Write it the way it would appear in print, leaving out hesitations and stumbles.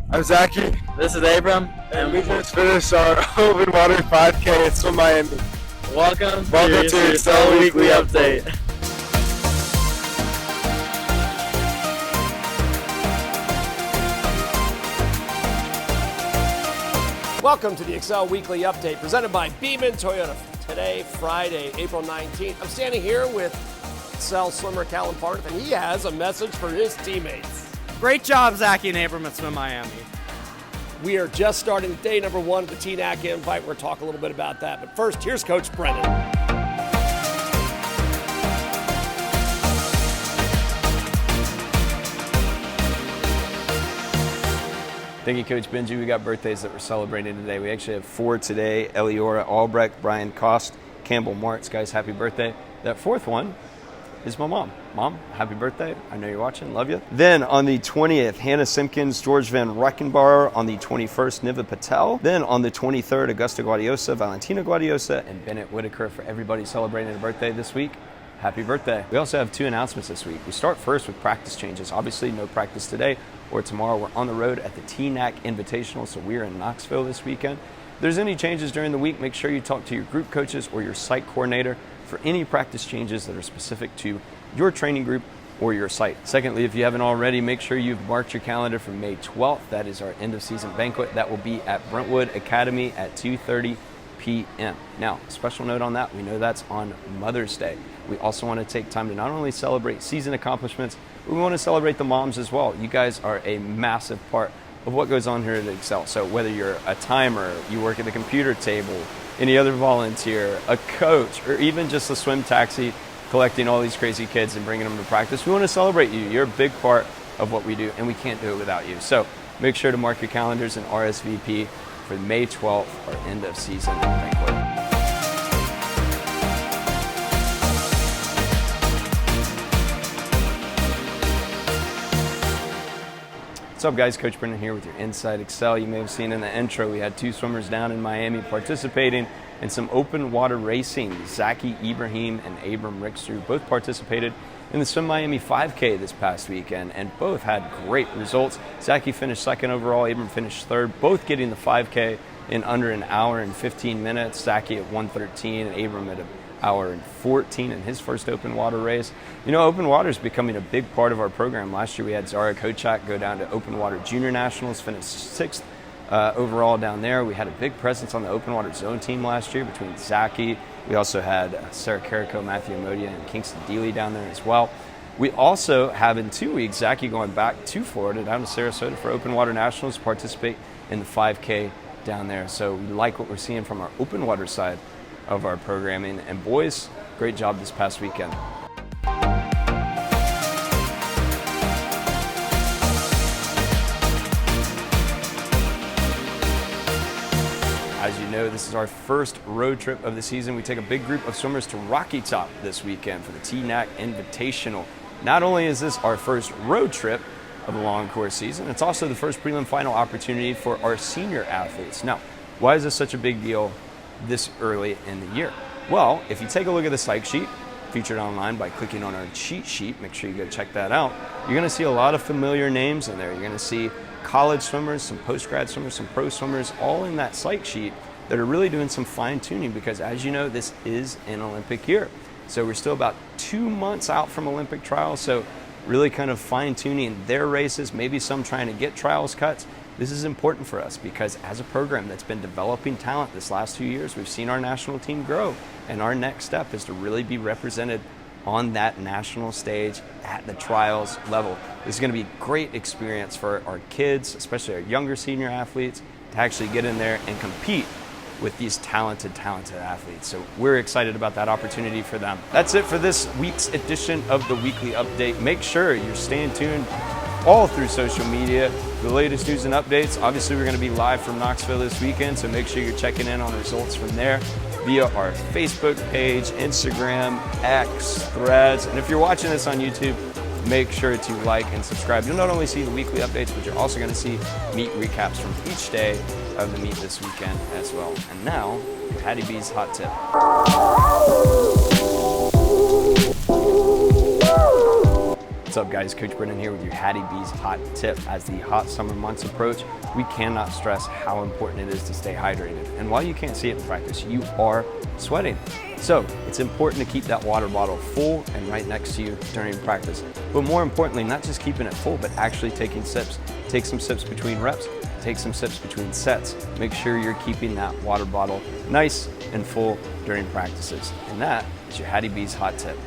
I'm Zachy. This is Abram. And we just finished our open water 5K at Swim Miami. Welcome to Excel Weekly Update. Welcome to the Excel Weekly Update presented by Beeman Toyota. Today, Friday, April 19th. I'm standing here with Excel swimmer Callum Pardiff, and he has a message for his teammates. Great job, Zachy and Abram at Swim Miami. We are just starting day number one of the TNAC invite. We're going to talk a little bit about that. But first, here's Coach Brennan. Thank you, Coach Benji. We got birthdays that we're celebrating today. We actually have 4 today. Eliora Albrecht, Brian Kost, Campbell Martz. Guys, happy birthday. That 4th one is my mom. Mom, happy birthday. I know you're watching. Love you. Then on the 20th, Hannah Simpkins, George Van Reckenbauer. On the 21st, Niva Patel. Then on the 23rd, Augusta Guadiosa, Valentina Guadiosa, and Bennett Whitaker. For everybody celebrating a birthday this week, happy birthday. We also have 2 announcements this week. We start first with practice changes. Obviously, no practice today or tomorrow. We're on the road at the TNAC Invitational, so we're in Knoxville this weekend. If there's any changes during the week, make sure you talk to your group coaches or your site coordinator for any practice changes that are specific to your training group or your site. Secondly, if you haven't already, make sure you've marked your calendar for May 12th. That is our end of season banquet. That will be at Brentwood Academy at 2:30 p.m. Now, special note on that, we know that's on Mother's Day. We also want to take time to not only celebrate season accomplishments, but we want to celebrate the moms as well. You guys are a massive part of what goes on here at Excel. So whether you're a timer, you work at the computer table, any other volunteer, a coach, or even just a swim taxi collecting all these crazy kids and bringing them to practice, we want to celebrate you. You're a big part of what we do, and we can't do it without you. So make sure to mark your calendars and RSVP for May 12th, our end of season banquet. What's up, guys? Coach Brennan here with your Inside Excel. You may have seen in the intro, we had 2 swimmers down in Miami participating in some open water racing. Zachy Ibrahim and Abram Rickster both participated in the Swim Miami 5K this past weekend, and both had great results. Zachy finished 2nd overall, Abram finished 3rd, both getting the 5K in under an hour and 15 minutes. Zachy at 1:13 and Abram at an hour and 14 in his first open water race. You know, open water is becoming a big part of our program. Last year we had Zara Kochak go down to Open Water Junior Nationals, finished 6th overall down there. We had a big presence on the open water zone team last year between Zachy. We also had Sarah Carrico, Matthew Amodia, and Kingston Dealey down there as well. We also have in 2 weeks Zachy going back to Florida, down to Sarasota for Open Water Nationals to participate in the 5K down there. So we like what we're seeing from our open water side of our programming. And boys, great job this past weekend. As you know, this is our first road trip of the season. We take a big group of swimmers to Rocky Top this weekend for the TNAC Invitational. Not only is this our first road trip of the long course season, it's also the first prelim final opportunity for our senior athletes. Now, why is this such a big deal this early in the year? Well, if you take a look at the psych sheet featured online by clicking on our cheat sheet, make sure you go check that out. You're going to see a lot of familiar names in there. You're going to see college swimmers, some post-grad swimmers, some pro swimmers, all in that psych sheet that are really doing some fine-tuning because, as you know, this is an Olympic year. So we're still about 2 months out from Olympic trials, so really kind of fine-tuning their races, maybe some trying to get trials cuts. This is important for us because as a program that's been developing talent this last 2 years, we've seen our national team grow, and our next step is to really be represented on that national stage at the trials level. This is going to be a great experience for our kids, especially our younger senior athletes, to actually get in there and compete with these talented athletes. So we're excited about that opportunity for them. That's it for this week's edition of the Weekly Update. Make sure you're staying tuned all through social media, the latest news and updates. Obviously, we're going to be live from Knoxville this weekend, so make sure you're checking in on results from there via our Facebook page, Instagram, X, Threads. And if you're watching this on YouTube, make sure to like and subscribe. You'll not only see the weekly updates, but you're also going to see meet recaps from each day of the meet this weekend as well. And now, Patty B's Hot Tip. What's up, guys? Coach Brennan here with your Hattie B's hot tip. As the hot summer months approach, we cannot stress how important it is to stay hydrated. And while you can't see it in practice, you are sweating. So it's important to keep that water bottle full and right next to you during practice. But more importantly, not just keeping it full, but actually taking sips. Take some sips between reps, take some sips between sets. Make sure you're keeping that water bottle nice and full during practices. And that is your Hattie B's hot tip.